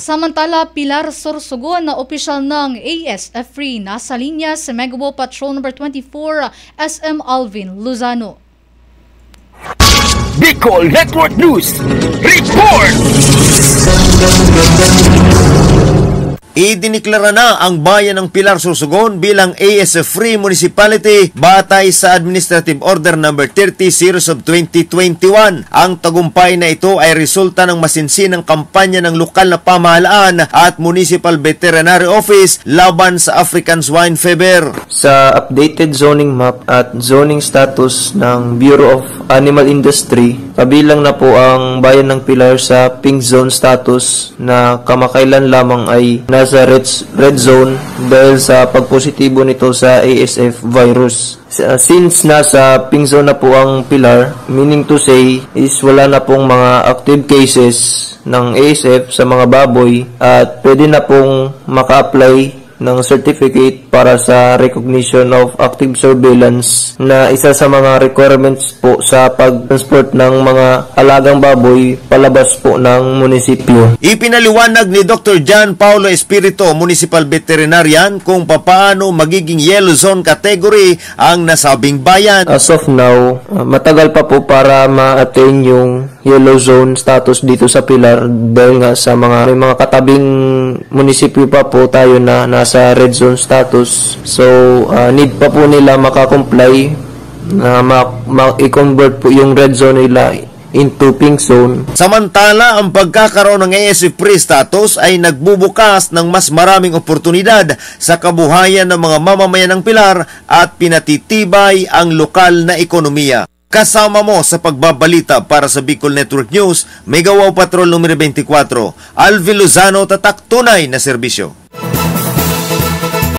Samantala, Pilar Sorsogon na opisyal ng ASF-free nasa linya sa Megawo Patrol No. 24 SM Alvin Luzano. Bicol Network News Report! Idiniklara na ang bayan ng Pilar Sorsogon bilang ASF-free municipality batay sa Administrative Order No. 30 Series of 2021. Ang tagumpay na ito ay resulta ng masinsinang kampanya ng lokal na pamahalaan at Municipal Veterinary Office laban sa African Swine Fever. Sa updated zoning map at zoning status ng Bureau of Animal Industry, kabilang na po ang bayan ng Pilar sa pink zone status na kamakailan lamang ay nasa red zone dahil sa pagpositibo nito sa ASF virus. Since nasa pink zone na po ang Pilar, meaning to say is wala na pong mga active cases ng ASF sa mga baboy at pwede na pong maka-apply ng certificate para sa recognition of active surveillance na isa sa mga requirements po sa pag-transport ng mga alagang baboy palabas po ng munisipyo. Ipinaliwanag ni Dr. John Paulo Espirito, Municipal Veterinarian, kung papaano magiging yellow zone category ang nasabing bayan. As of now, matagal pa po para ma-attain yung yellow zone status dito sa Pilar dahil nga sa may mga katabing munisipyo pa po tayo na nasa red zone status. So, need pa po nila makakomply na i-convert po yung red zone nila into pink zone. Samantala, ang pagkakaroon ng ASF-free status ay nagbubukas ng mas maraming oportunidad sa kabuhayan ng mga mamamayan ng Pilar at pinatitibay ang lokal na ekonomiya. Kasama mo sa pagbabalita para sa Bicol Network News, Megawo Patrol No. 24, Alvin Luzano, tatak tunay na serbisyo.